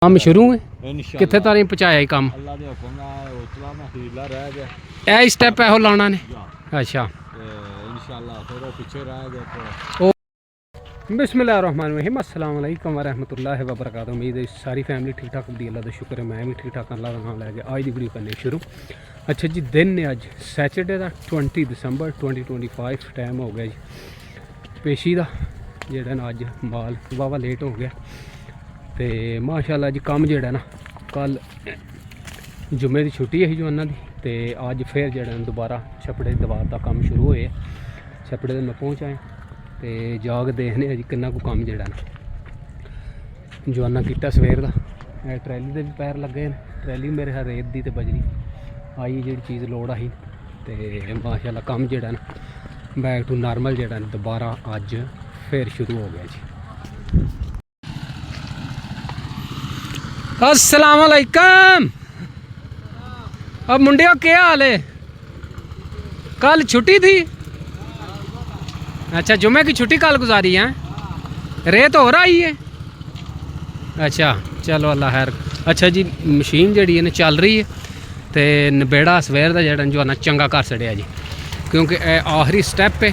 ਕੰਮ ਸ਼ੁਰੂ ਹੈ ਕਿੱਥੇ ਤਾਰੀਂ ਪਹੁੰਚਾਇਆ ਕੰਮ ਅੱਲਾ ਦੇ ਹੁਕਮ ਨਾਲ ਉਤਲਾ ਨਾ ਹੀਲਾ ਰਹਿ ਗਿਆ ਇਹ ਸਟੈਪ ਇਹੋ ਲਾਉਣਾ ਨੇ ਅੱਛਾ ਤੇ ਇਨਸ਼ਾਅੱਲਾ ਫਿਰ ਉਹ ਪਿੱਛੇ ਰਹਿ ਗਿਆ बिस्मिल्लाहिर्रहमानिर्रहीम अस्सलाम वालेकुम व रहमतुल्लाहि व बरकातुहू। उम्मीद है सारी फैमिली ठीक ठाक होगी। अल्लाह का शुक्र है मैं भी ठीक ठाक अल्लाह का नाम लैके आज की वीडियो करने शुरू। अच्छा जी दिन ने अज सैटरडे का 20 दिसंबर 2025 टाइम हो गया जी पेशी का जोड़ा ना अज माल वावा लेट हो गया तो माशाअल्लाह जी काम जोड़ा ना कल जुम्मे की छुट्टी है जवानों की तो अज फिर जोड़ा दोबारा छपड़े दीवार का काम शुरू होए छपड़े तो मैं पहुँच आया तो जाग देखने जी किन्ना को काम जोड़ा ना जवाना किया सवेर का ट्रैली के भी पैर लगे हैं ट्रैली मेरे है रेत की तो बजरी आई जी चीज़ लोड़ आई तो माशाअल्लाह काम जोड़ा ना बैक टू नॉर्मल जोड़ा दोबारा अज फिर शुरू हो गया जी। अस्सलाम वालेकुम। अब मुंडियों क्या हाल है? कल छुट्टी थी? अच्छा जुम्मे की छुट्टी कल गुजारी है रेत हो रही है अच्छा चलो अल्लाह खैर। अच्छा जी मशीन जी है चल रही है तो नबेड़ा सवेर का जो जो ना चंगा कर छड़िया जी क्योंकि आखिरी स्टैप है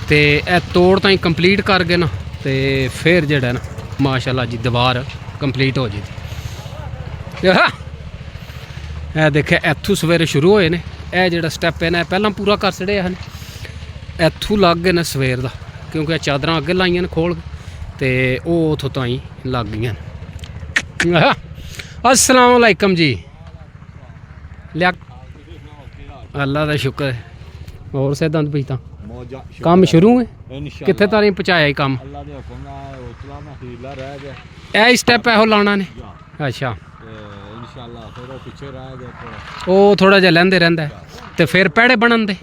तो यह तोड़ ताई कंप्लीट कर गए ना तो फिर जोड़ा ना माशाअल्लाह जी दीवार कंप्लीट हो जाएगी। यह देखे इत्थों सवेरे शुरू होए ने यह जो स्टैप है ना पहला पूरा कर छड़िया है इत्थों लग गए ना सवेर का क्योंकि चादर अगे लाइया खोल तो वो उतों ताई लग गई। अस्सलाम वालेकुम जी लिया अल्लाह का शुक्र है और से दंद पीता काम शुरू है कितने तारीं पहुँचाया काम ਅੱਲਾ ਦੇ ਹੁਕਮ ਨਾਲ ਉਤਲਾ ਨਾ ਹੀਲਾ ਰਹਿ ਗਿਆ ਇਹ ਸਟੈਪ ਇਹੋ ਲਾਉਣਾ ਨੇ ਅੱਛਾ ਇਨਸ਼ਾਅੱਲਾ ਫਿਰ ਉਹ ਪਿੱਛੇ ਰਹਿ ਗਿਆ ਉਹ ਥੋੜਾ ਜਿਹਾ ਲੈਂਦੇ ਰਹਿੰਦਾ ਤੇ ਫਿਰ ਪੈੜੇ ਬਣਨ ਦੇ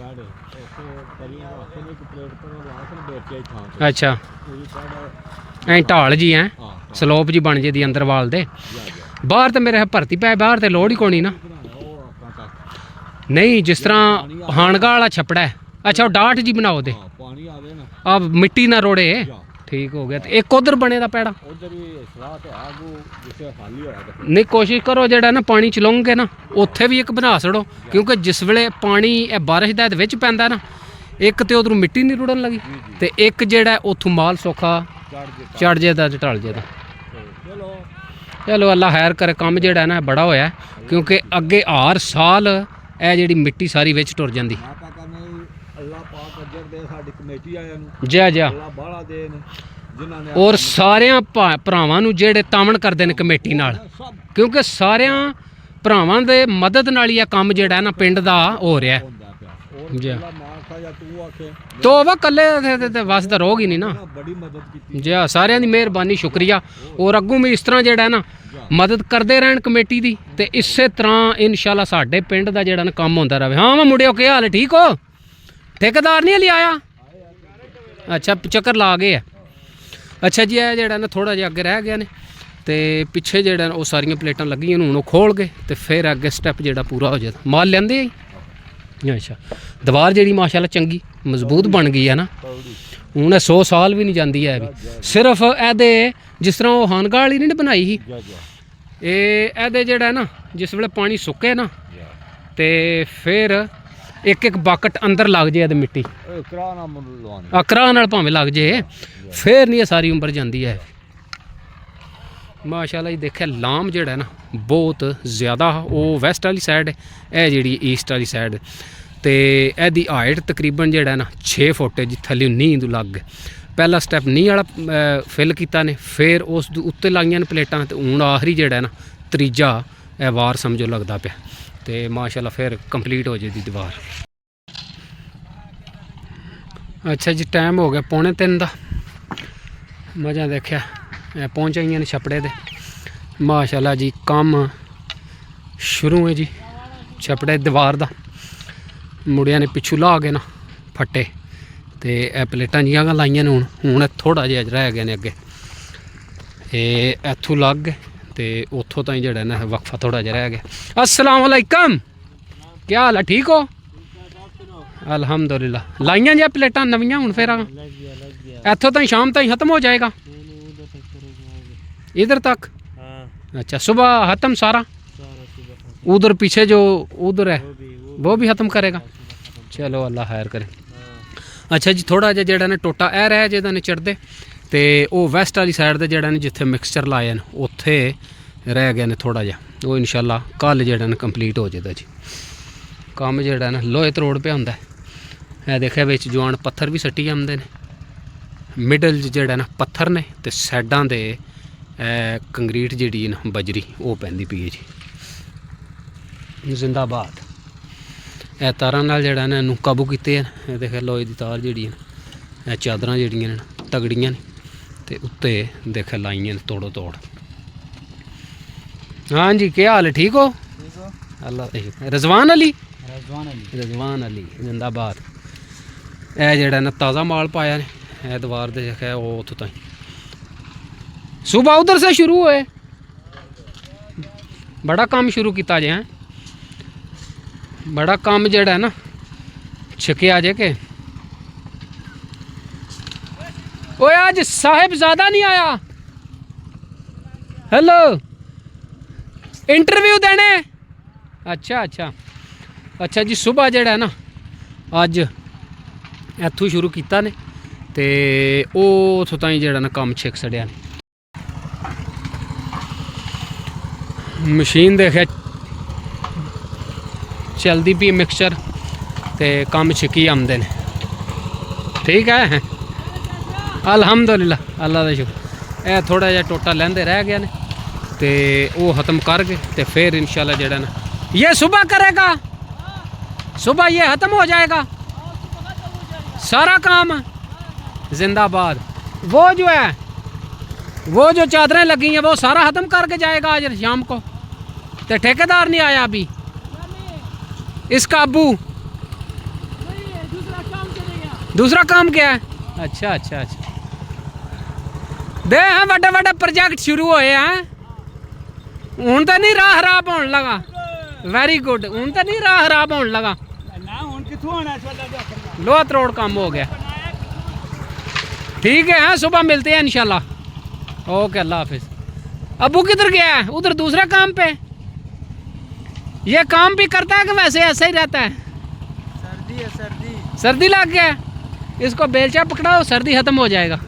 अच्छा ऐ ढाल जी है स्लोप जी बन जाती अंदर वाल दे बाहर तो मेरे भरती पै बाहर तो लोड़ ही कोनी ना नहीं जिस तरह हानगा वाला छपड़ा है अच्छा वो डाट जी बनाओ दे अब मिट्टी ना रोड़े ठीक हो गया। एक उधर बने दा पैड़ा नहीं कोशिश करो जेड़ा ना पानी चलाओगे ना उत्थे भी एक बना छड़ो क्योंकि जिस वेले पानी बारिश का पैंदा ना एक तो उधरों मिट्टी नहीं रुड़न लगी तो एक जेड़ा उथों माल सौखा चढ़ जाता ढल जाता। चलो अल्लाह खैर करे काम जेड़ा ना बड़ा होया क्योंकि अगे हर साल ए जेड़ी मिट्टी सारी विच टुर जांदी जय जय और सारे भरावां नूं जेड़े तामन करदे ने कमेटी नाल क्योंकि सारे भरावां दे मदद नाल ही काम जेड़ा ना पिंड दा हो रहा है जी तो वह कले बस तो रोग ही नहीं ना जी हाँ सारे की मेहरबानी शुक्रिया और अगों भी इस तरह जेड़ा ना मदद करते रहन कमेटी की तो इस तरह इंशाल्लाह साडे पिंड का जेड़ा ना काम होंदा रहे। हाँ मैं मुड़ियो क्या हाल है ठीक हो ठेकेदार नहीं हली आया अच्छा चक्कर ला गए अच्छा जी है जेड़ा ना थोड़ा जिहा अगे रह गया ने तो पिछे जेड़ा वो सारिया प्लेटां लगियां हुण खोल गए तो फिर अगे स्टैप जेड़ा पूरा हो जाता माल लेंदे अच्छा दीवार जी माशाअल्लाह चंगी मजबूत बन गई है ना हूँ 100 साल भी नहीं जाती है भी सिर्फ एदे जिस तरह वो हानगा वाली नहीं बनाई ही एदे जेड़ा ना जिस वेले पानी सुके ना तो फिर एक एक बकट अंदर लग जाए मिट्टी कराह नाल भावें लग जाए फिर नहीं सारी उम्र जाती है माशाअल्लाह जी। देखिए लाम जोड़ा ना बहुत ज़्यादा वो वैस्ट वाली साइड है यह जी ईस्ट वाली साइड तो यदी हाइट तकरीबन जोड़ा ना 6 फुट है जी थले नींद लग गए पहला स्टैप नींह वाला फिल किया ने फिर उस उत्ते लाइया ने प्लेटां तो हूँ आखिरी जोड़ा ना तीजा वार समझो लगता पाया तो माशाअल्लाह फिर कंप्लीट हो जाएगी दीवार। अच्छा जी टाइम हो गया 2:45 का मज़ा देखा पहुँच आइया ने छपड़े दे माशाअल्लाह जी काम शुरू है जी छपड़े दीवार का मुड़िया ने पिछू ला गए ना फट्टे तो यह प्लेटां जियां लाइया ने हूँ थोड़ा जिहा रह गए ने अगे इत्थों लग गए तो उतों ताई जो ना वक्फा थोड़ा जिहा रह गया। अस्सलाम वालेकुम क्या हाल है ठीक हो अल्हम्दुलिल्लाह लाइया जी प्लेटां नवीं हूँ फिर इत्थों ताई शाम ताई खत्म हो जाएगा इधर तक अच्छा सुबह खत्म सारा? सारा सुबह खत्म। उधर पीछे जो उधर है वो भी वो भी खत्म करेगा? चलो अल्लाह खैर करे। अच्छा जी थोड़ा ਜਿਹਾ ਜਿਹੜਾ ਨੇ ਟੋਟਾ ਇਹ ਰਹਿ ਜਿਹਦਾ ਨੇ ਚੜਦੇ ਤੇ ਉਹ ਵੈਸਟ ਵਾਲੀ ਸਾਈਡ ਤੇ ਜਿਹੜਾ ਨੇ ਜਿੱਥੇ ਮਿਕਸਚਰ ਲਾਏ ਨੇ ਉੱਥੇ ਰਹਿ ਗਿਆ ਨੇ ਥੋੜਾ ਜਿਹਾ, ਉਹ ਇਨਸ਼ਾਅੱਲਾ ਕੱਲ ਜਿਹੜਾ ਨੇ ਕੰਪਲੀਟ ਹੋ ਜਾਏਗਾ ਜੀ ਕੰਮ। ਜਿਹੜਾ ਨਾ ਲੋਹੇ ਤਰੋੜ ਪਿਆ ਹੁੰਦਾ ਇਹ ਦੇਖਿਆ ਵਿੱਚ ਜਵਾਨ ਪੱਥਰ ਵੀ ਸੱਟੀ ਜਾਂਦੇ ਨੇ, ਮਿਡਲ ਜਿਹੜਾ ਨਾ ਪੱਥਰ ਨੇ ਤੇ ਸਾਈਡਾਂ ਦੇ ਕੰਕਰੀਟ ਜਿਹੜੀ ਨਾ ਬਜਰੀ ਉਹ ਪੈਂਦੀ ਪਈ ਹੈ ਜੀ। ਜ਼ਿੰਦਾਬਾਦ। ਇਹ ਤਾਰਾਂ ਨਾਲ ਜਿਹੜਾ ਨੇ ਇਹਨੂੰ ਕਾਬੂ ਕੀਤੇ ਆ। ਇਹ ਦੇਖਿਆ ਲੋਹੇ ਦੀ ਤਾਰ ਜਿਹੜੀ ਹੈ, ਇਹ ਚਾਦਰਾਂ ਜਿਹੜੀਆਂ ਨੇ ਤਗੜੀਆਂ ਨੇ ਤੇ ਉੱਤੇ ਦੇਖਿਆ ਲਾਈਆਂ ਨੇ ਤੋੜੋ ਤੋੜ। हाँ जी क्या हाल है, ठीक हो? अल्लाह। रजवान अली जिंदाबाद। ਇਹ ਜਿਹੜਾ ਨਾ ਤਾਜ਼ਾ ਮਾਲ ਪਾਇਆ ਨੇ ਐਤਵਾਰ ਦੇ ਦੇਖਿਆ ਉਹ ਉੱਥੋਂ ਤਾਈਂ सुबह उधर से शुरू हुए, बड़ा काम शुरू किया जे हैं, बड़ा काम जड़ा है ना छकिया जे के। ओए आज साहिब ज़्यादा नहीं आया? हेलो इंटरव्यू देने? अच्छा अच्छा अच्छा जी। सुबह जड़ा है ना अज इत्थों शुरू किया ने ते ओह उत्थों ताईं जड़ा ना काम छिक छड़िया ने। मशीन देखिया चलती पी मिक्सचर ते काम छिकी आमदे ने। ठीक है अल्हम्दुलिल्लाह अल्लाह का शुक्र। यह थोड़ा जिहा टोटा लैंदे रह गया ने ते वो ख़त्म कर गए ते फिर इंशाल्लाह जड़ा ना ये सुबह करेगा, सुबह ये ख़त्म हो जाएगा सारा काम। जिंदाबाद। वो जो है वो जो चादरें लगी हैं वो सारा ख़त्म करके जाएगा आज शाम को। तो ठेकेदार नहीं आया अभी इसका अब्बू? दूसरा काम क्या है? अच्छा अच्छा अच्छा। दे हैं बड़े बड़े प्रोजेक्ट शुरू होए हैं, हूँ तो नहीं राह खराब होने लगा। Very good. हूँ तो नहीं राह खराब होने लगा, लोहा तरोड़ काम हो गया। ठीक है सुबह मिलते हैं इंशाल्लाह। ओके अल्लाह हाफिज। अबू किधर गया है? उधर दूसरे काम पे। ये काम भी करता है कि वैसे ऐसे ही रहता है? सर्दी है सर्दी। सर्दी लग गया, इसको बेलचा पकड़ाओ सर्दी खत्म हो जाएगा।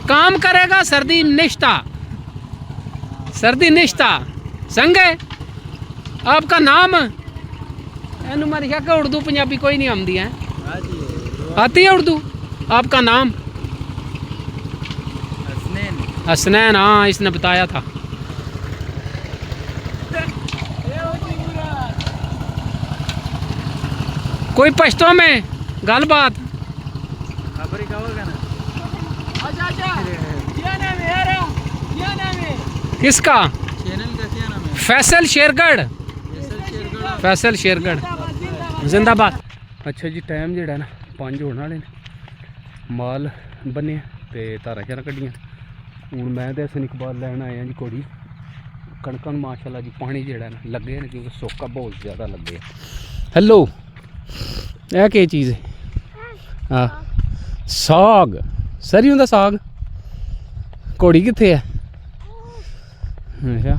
काम करेगा सर्दी निश्ता, सर्दी निश्ता। संगे आपका नाम? एनू मेरी शक है उर्दू पंजाबी कोई नहीं आती है। आती है उर्दू? आपका नाम? हसनैन। हाँ इसने बताया था। कोई पश्तो में गल बात? किसका? फैसल शेरगढ़। फैसल शेरगढ़ जिंदाबाद। अच्छा जी टाइम जड़ा ना 5 होने वाले ने, माल बने ते धारा शारा कड्डियां। हूँ मैं तो हसन इकबाल लैन आया जी घोड़ी। कणक माशाल्लाह जी पानी जड़ा ना लगे ने क्योंकि सोका बहुत ज़्यादा लगे। हेलो यह क्या चीज़ है? हाँ साग, सरियों का साग। घोड़ी कित्थे है? अच्छा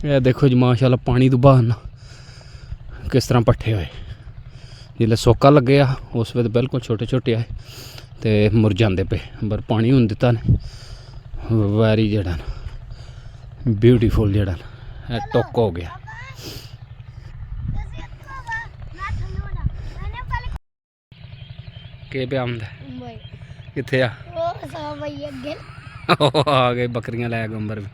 यह देखो जी माशाल्लाह पानी तो बहाना किस तरह पट्ठे हुए। जिसले सोका लगे आ उस वे बिल्कुल छोटे छोटे आए तो मुरझाते पे, पर पानी हूँ दिता ने वैरी जड़ा ना ब्यूटीफुल जड़ा ना टुक हो गया। के पे आंदा किथे आ? आ गए बकरियां लै गंबर भी।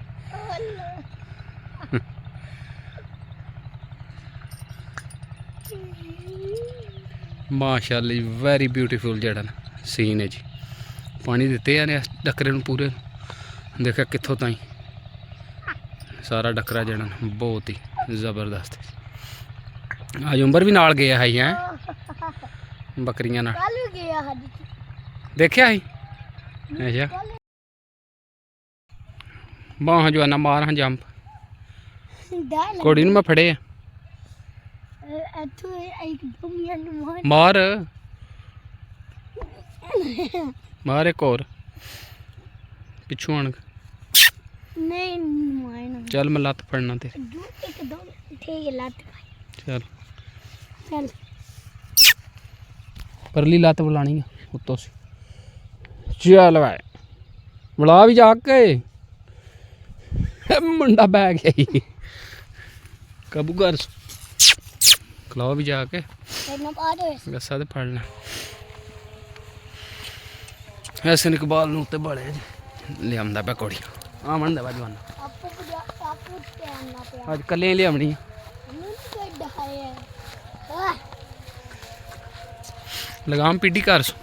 माशाल्लाह जी वैरी ब्यूटीफुल जड़ा ना सीन है जी। पानी दिते ने डकरे पूरे, देखा कितों ताई सारा डकरा जड़ा बहुत ही ज़बरदस्त। आज उम्बर भी नाल गया है बकरियां नाल देखिया ही। अच्छा बाह जो है ना मार हाँ जंप घोड़ी मैं फड़े आ मार मार एक और पिछू आन। ਨਹੀਂ ਮਾਇਨਾ ਚੱਲ ਮੈਂ ਲੱਤ ਫੜਨਾ ਤੇ ਦੂ ਇੱਕਦਮ ਠੀਕ ਹੈ ਲੱਤ ਚੱਲ ਚੱਲ ਪਰਲੀ ਲੱਤ ਬੁਲਾਣੀ ਆ ਉੱਤੋਂ ਸੀ ਚੱਲ ਵੇ ਬੁਲਾ ਵੀ ਜਾ ਕੇ ਮੁੰਡਾ ਬੈ ਗਿਆ ਈ। ਕਾਬੂ ਕਰ ਖਲਾਓ ਵੀ ਜਾ ਕੇ ਤੈਨੂੰ ਪਾ ਦੋ ਗੱਸਾ ਤੇ ਫੜ ਲੈ ਐਸੇ ਨੇ ਕਬਾਲ ਨੂੰ ਉੱਤੇ ਬਾਲੇ ਲਿਆਉਂਦਾ ਪਿਆ ਕੋੜੀਆਂ ਆਮਣ ਦਾ ਜਵਾਨ ਆਪੂ ਧਿਆਨ ਨਾ ਪਿਆ ਅੱਜ ਕੱਲੇ ਲਿਆਉਣੀ ਮੈਨੂੰ ਕੋਈ ਡਹਾਇਆ ਲਗਾਮ ਪੀਡੀ ਕਰ ਸੋ